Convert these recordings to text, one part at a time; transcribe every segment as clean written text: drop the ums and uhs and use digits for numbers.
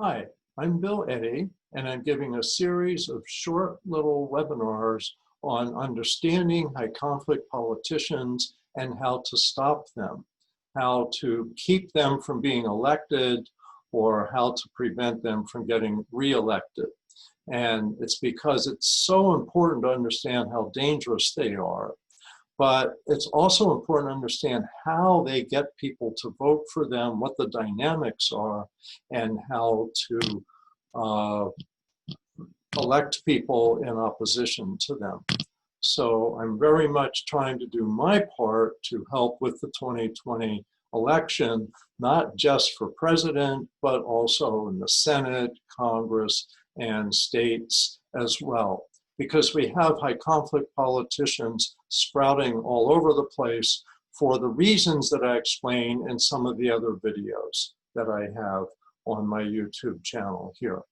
Hi, I'm Bill Eddy, and I'm giving a series of short little webinars on understanding high conflict politicians and how to stop them, how to keep them from being elected, or how to prevent them from getting reelected. And it's because it's so important to understand how dangerous they are. But it's also important to understand how they get people to vote for them, what the dynamics are, and how to elect people in opposition to them. So I'm very much trying to do my part to help with the 2020 election, not just for president, but also in the Senate, Congress, and states as well. Because we have high conflict politicians sprouting all over the place for the reasons that I explain in some of the other videos that I have on my YouTube channel here.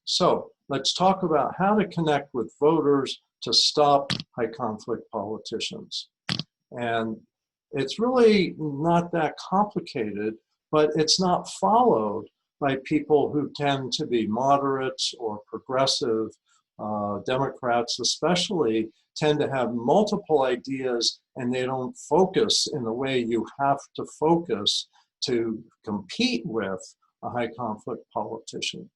So let's talk about how to connect with voters to stop high conflict politicians. And it's really not that complicated, but it's not followed by people who tend to be moderates or progressive. Democrats especially tend to have multiple ideas, and they don't focus in the way you have to focus to compete with a high conflict politician.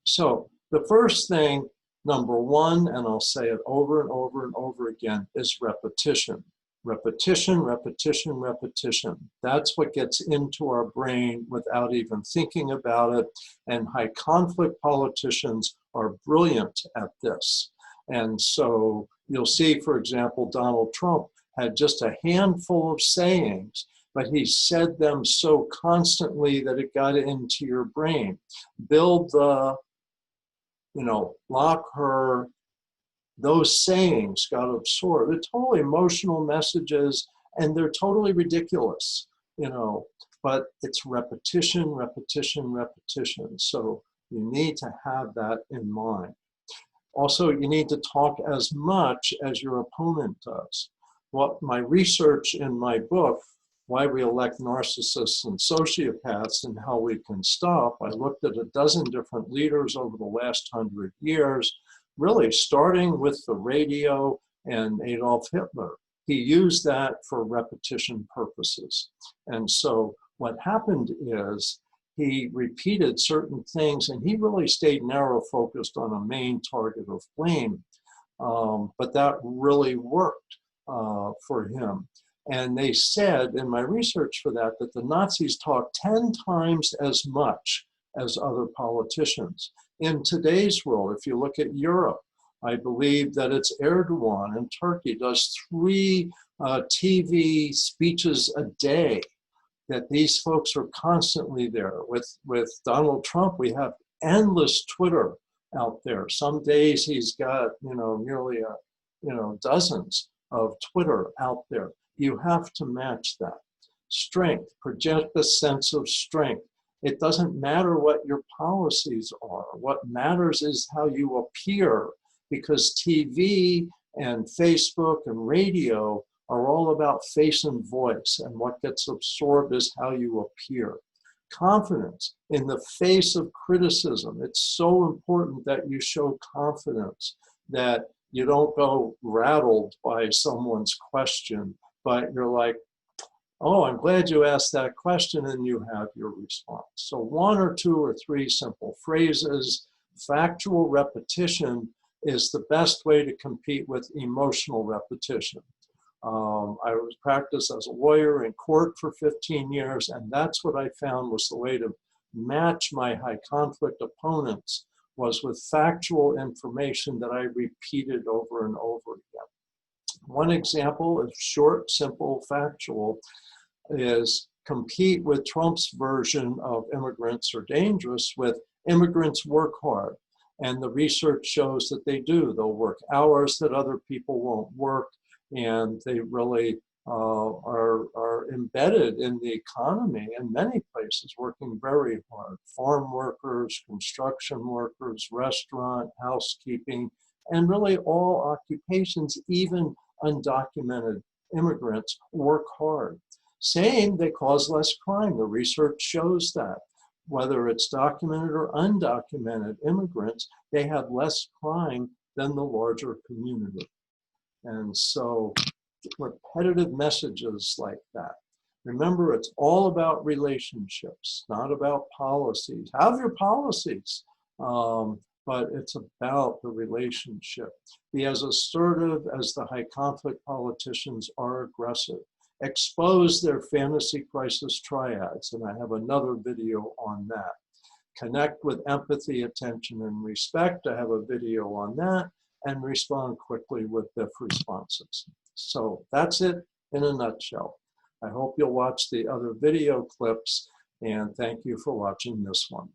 So the first thing, number one, and I'll say it over and over and over again, is repetition. Repetition, repetition, repetition. That's what gets into our brain without even thinking about it. And high conflict politicians are brilliant at this. And so you'll see, for example, Donald Trump had just a handful of sayings, but he said them so constantly that it got into your brain. Build the, lock her. Those sayings got absorbed. They're totally emotional messages, and they're totally ridiculous, but it's repetition, repetition, repetition. So you need to have that in mind. Also, you need to talk as much as your opponent does. What my research in my book, Why We Elect Narcissists and Sociopaths and How We Can Stop, I looked at a dozen different leaders over the last 100 years, really starting with the radio and Adolf Hitler. He used that for repetition purposes. And so what happened is he repeated certain things, and he really stayed narrow focused on a main target of blame. But that really worked for him. And they said in my research for that the Nazis talked 10 times as much as other politicians. In today's world, if you look at Europe, I believe that it's Erdogan in Turkey does 3 TV speeches a day, that these folks are constantly there. With Donald Trump, we have endless Twitter out there. Some days he's got, nearly dozens of Twitter out there. You have to match that. Strength, project a sense of strength. It doesn't matter what your policies are. What matters is how you appear, because TV and Facebook and radio are all about face and voice, and what gets absorbed is how you appear. Confidence in the face of criticism. It's so important that you show confidence, that you don't go rattled by someone's question, but you're like, oh, I'm glad you asked that question, and you have your response. So 1 or 2 or 3 simple phrases. Factual repetition is the best way to compete with emotional repetition. I was practiced as a lawyer in court for 15 years, and that's what I found was the way to match my high conflict opponents, was with factual information that I repeated over and over again. One example of short, simple, factual is compete with Trump's version of immigrants are dangerous with immigrants work hard. And the research shows that they do. They'll work hours that other people won't work, and they really are embedded in the economy in many places, working very hard. Farm workers, construction workers, restaurant, housekeeping, and really all occupations, even undocumented immigrants, work hard. Saying they cause less crime. The research shows that. whether it's documented or undocumented immigrants, they have less crime than the larger community. And so repetitive messages like that. Remember, it's all about relationships, not about policies. Have your policies, but it's about the relationship. Be as assertive as the high conflict politicians are aggressive. Expose their fantasy crisis triads, and I have another video on that. Connect with empathy, attention, and respect. I have a video on that, and respond quickly with BIF responses. So that's it in a nutshell. I hope you'll watch the other video clips, and thank you for watching this one.